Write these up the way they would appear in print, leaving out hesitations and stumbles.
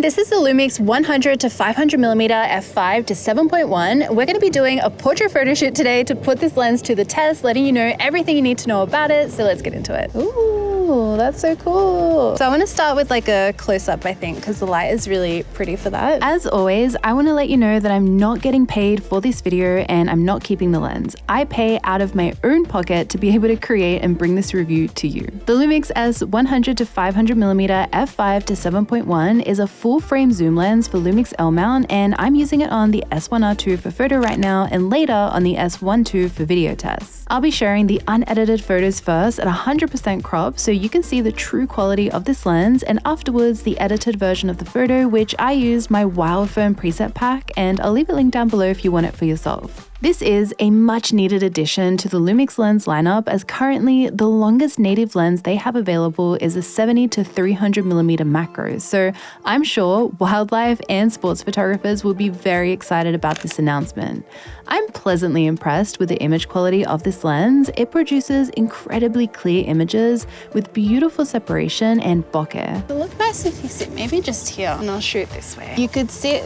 this is the Lumix 100-500mm f5-7.1. We're going to be doing a portrait photo shoot today to put this lens to the test, letting you know everything you need to know about it. So let's get into it. Ooh, that's so cool. So I want to start with like a close-up, I think, because the light is really pretty for that. As always, I want to let you know that I'm not getting paid for this video and I'm not keeping the lens. I pay out of my own pocket to be able to create and bring this review to you. The Lumix S100-500mm f5-7.1 is a full-frame zoom lens for Lumix L mount, and I'm using it on the S1RII for photo right now and later on the S1II for video tests. I'll be sharing the unedited photos first at 100% crop so you can see the true quality of this lens, and afterwards the edited version of the photo, which I used my Wildfirm preset pack, and I'll leave a link down below if you want it for yourself. This is a much needed addition to the Lumix lens lineup, as currently the longest native lens they have available is a 70-300mm macro, so I'm sure wildlife and sports photographers will be very excited about this announcement. I'm pleasantly impressed with the image quality of this lens. It produces incredibly clear images with beautiful separation and bokeh. It'll look nice if you sit maybe just here, and I'll shoot this way. You could sit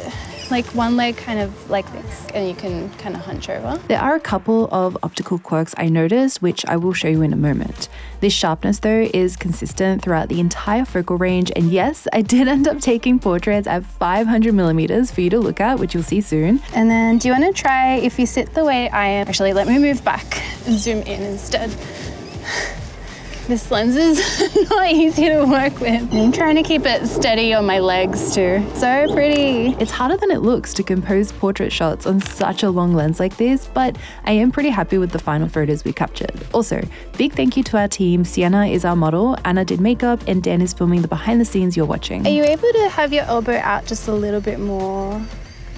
like one leg kind of like this, and you can kind of hunch over. There are a couple of optical quirks I noticed, which I will show you in a moment. This sharpness though is consistent throughout the entire focal range, and yes, I did end up taking portraits at 500mm for you to look at, which you'll see soon. And then do you want to try if you sit the way I am? Actually, let me move back and zoom in instead. This lens is not easy to work with. I'm trying to keep it steady on my legs too. So pretty. It's harder than it looks to compose portrait shots on such a long lens like this, but I am pretty happy with the final photos we captured. Also, big thank you to our team. Sienna is our model, Anna did makeup, and Dan is filming the behind the scenes you're watching. Are you able to have your elbow out just a little bit more?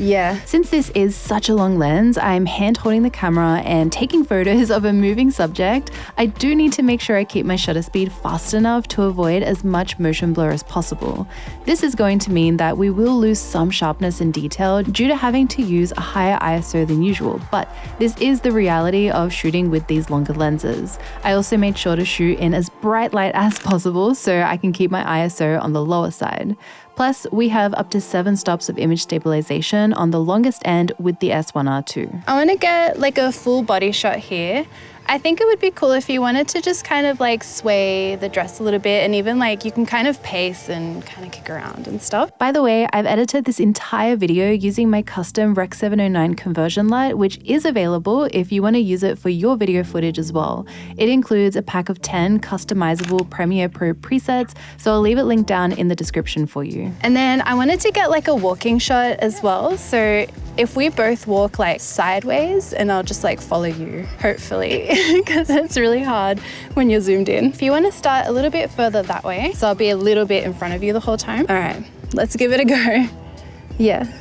Yeah. Since this is such a long lens, I'm hand holding the camera and taking photos of a moving subject. I do need to make sure I keep my shutter speed fast enough to avoid as much motion blur as possible. This is going to mean that we will lose some sharpness and detail due to having to use a higher ISO than usual, but this is the reality of shooting with these longer lenses. I also made sure to shoot in as bright light as possible so I can keep my ISO on the lower side. Plus, we have up to 7 stops of image stabilization on the longest end with the S1R2. I want to get like a full body shot here. I think it would be cool if you wanted to just kind of like sway the dress a little bit, and even like you can kind of pace and kind of kick around and stuff. By the way, I've edited this entire video using my custom Rec. 709 conversion light, which is available if you want to use it for your video footage as well. It includes a pack of 10 customizable Premiere Pro presets, so I'll leave it linked down in the description for you. And then I wanted to get like a walking shot as well, so if we both walk like sideways, and I'll just like follow you, hopefully, because it's really hard when you're zoomed in. If you want to start a little bit further that way, so I'll be a little bit in front of you the whole time. All right, let's give it a go. Yeah.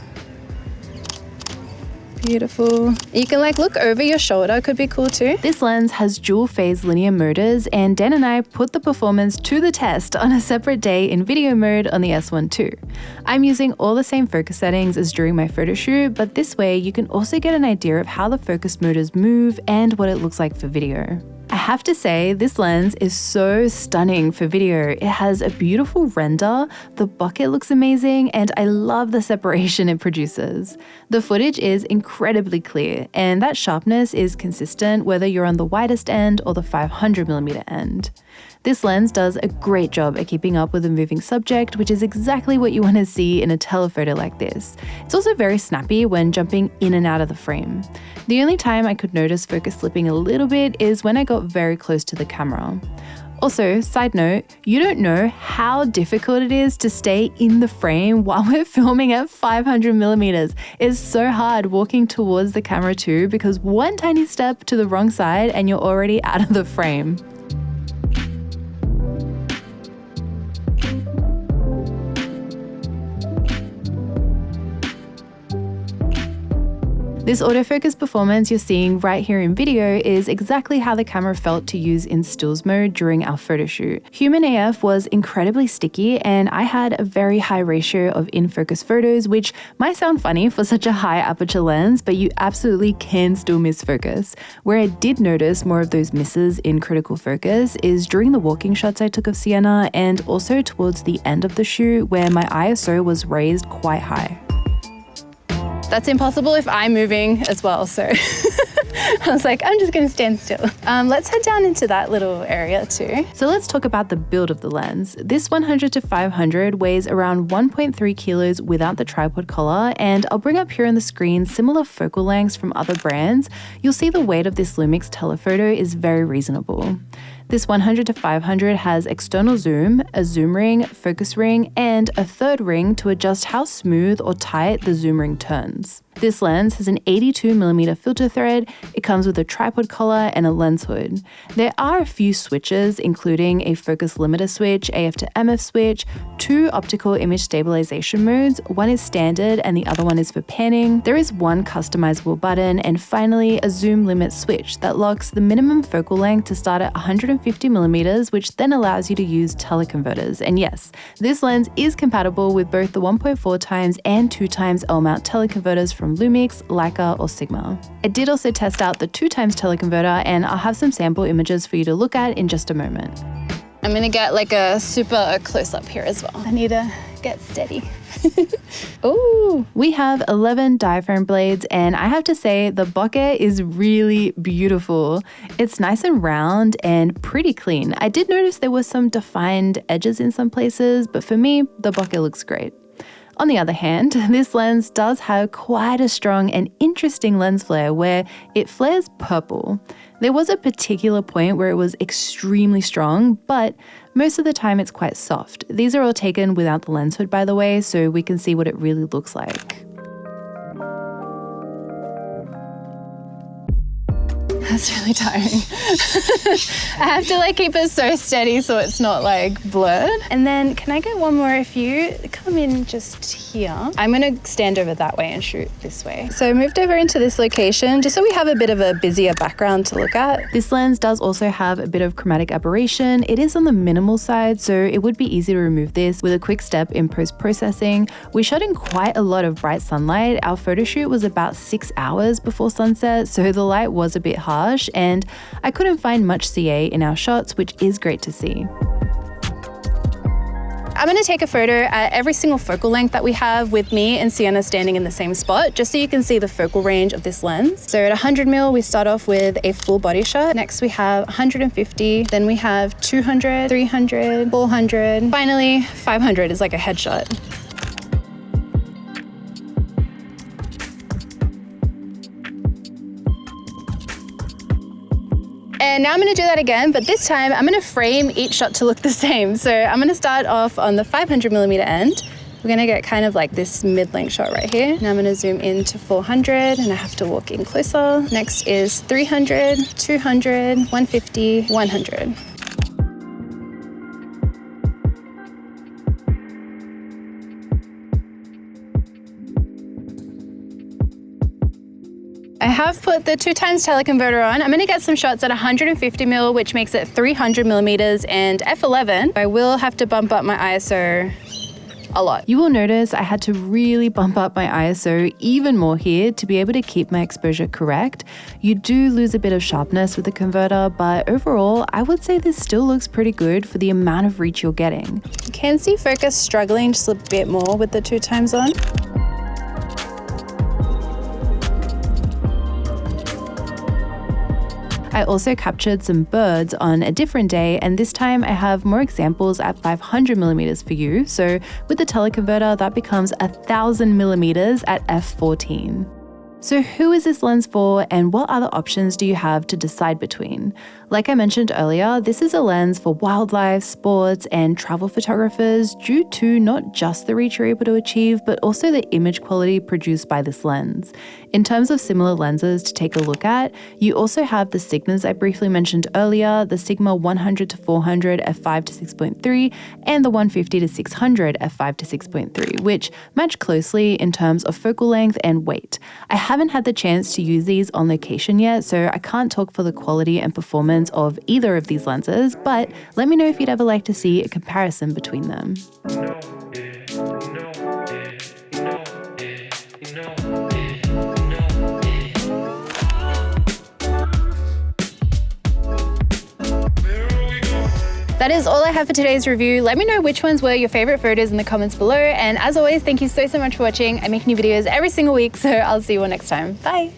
Beautiful. You can like look over your shoulder, could be cool too. This lens has dual phase linear motors, and Dan and I put the performance to the test on a separate day in video mode on the S1II. I'm using all the same focus settings as during my photo shoot, but this way you can also get an idea of how the focus motors move and what it looks like for video. I have to say, this lens is so stunning for video. It has a beautiful render, the bokeh looks amazing, and I love the separation it produces. The footage is incredibly clear, and that sharpness is consistent whether you're on the widest end or the 500mm end. This lens does a great job at keeping up with a moving subject, which is exactly what you want to see in a telephoto like this. It's also very snappy when jumping in and out of the frame. The only time I could notice focus slipping a little bit is when I got very close to the camera. Also, side note, you don't know how difficult it is to stay in the frame while we're filming at 500mm. It's so hard walking towards the camera too, because one tiny step to the wrong side and you're already out of the frame. This autofocus performance you're seeing right here in video is exactly how the camera felt to use in stills mode during our photo shoot. Human AF was incredibly sticky, and I had a very high ratio of in-focus photos, which might sound funny for such a high aperture lens, but you absolutely can still miss focus. Where I did notice more of those misses in critical focus is during the walking shots I took of Sienna, and also towards the end of the shoot where my ISO was raised quite high. That's impossible if I'm moving as well, so I was like, I'm just gonna stand still. Let's head down into that little area too. So let's talk about the build of the lens. This 100-500 weighs around 1.3 kilos without the tripod collar, and I'll bring up here on the screen similar focal lengths from other brands. You'll see the weight of this Lumix telephoto is very reasonable. This 100-500 has external zoom, a zoom ring, focus ring, and a third ring to adjust how smooth or tight the zoom ring turns. This lens has an 82mm filter thread, it comes with a tripod collar and a lens hood. There are a few switches, including a focus limiter switch, AF to MF switch, 2 optical image stabilization modes, one is standard and the other one is for panning. There is one customizable button, and finally a zoom limit switch that locks the minimum focal length to start at 150mm, which then allows you to use teleconverters. And yes, this lens is compatible with both the 1.4x and 2x L-mount teleconverters from Lumix, Leica, or Sigma. I did also test out the 2x teleconverter, and I'll have some sample images for you to look at in just a moment. I'm gonna get like a super close up here as well. I need to get steady. Ooh. We have 11 diaphragm blades, and I have to say the bokeh is really beautiful. It's nice and round and pretty clean. I did notice there were some defined edges in some places, but for me, the bokeh looks great. On the other hand, this lens does have quite a strong and interesting lens flare where it flares purple. There was a particular point where it was extremely strong, but most of the time it's quite soft. These are all taken without the lens hood, by the way, so we can see what it really looks like. That's really tiring. I have to like keep it so steady so it's not like blurred. And then can I get one more? If you come in just here, I'm gonna stand over that way and shoot this way. So I moved over into this location just so we have a bit of a busier background to look at. This lens does also have a bit of chromatic aberration. It is on the minimal side, so it would be easy to remove this with a quick step in post-processing. We shot in quite a lot of bright sunlight. Our photo shoot was about 6 hours before sunset, so the light was a bit harsh, and I couldn't find much CA in our shots, which is great to see. I'm going to take a photo at every single focal length that we have with me and Sienna standing in the same spot, just so you can see the focal range of this lens. So at 100mm, we start off with a full body shot. Next we have 150, then we have 200, 300, 400. Finally, 500 is like a headshot. And now I'm gonna do that again, but this time I'm gonna frame each shot to look the same. So I'm gonna start off on the 500mm end. We're gonna get kind of like this mid-length shot right here. Now I'm gonna zoom in to 400 and I have to walk in closer. Next is 300, 200, 150, 100. I have put the 2x teleconverter on. I'm gonna get some shots at 150mm, which makes it 300mm and f11. I will have to bump up my ISO a lot. You will notice I had to really bump up my ISO even more here to be able to keep my exposure correct. You do lose a bit of sharpness with the converter, but overall, I would say this still looks pretty good for the amount of reach you're getting. You can see focus struggling just a bit more with the 2x on. I also captured some birds on a different day, and this time I have more examples at 500mm for you. So with the teleconverter, that becomes 1000mm at f14. So who is this lens for, and what other options do you have to decide between? Like I mentioned earlier, this is a lens for wildlife, sports, and travel photographers due to not just the reach you're able to achieve, but also the image quality produced by this lens. In terms of similar lenses to take a look at, you also have the Sigmas I briefly mentioned earlier, the Sigma 100-400 f5-6.3, and the 150-600 f5-6.3, which match closely in terms of focal length and weight. I haven't had the chance to use these on location yet, so I can't talk for the quality and performance of either of these lenses, but let me know if you'd ever like to see a comparison between them. That is all I have for today's review. Let me know which ones were your favorite photos in the comments below. And as always, thank you so much for watching. I make new videos every single week, so I'll see you all next time. Bye.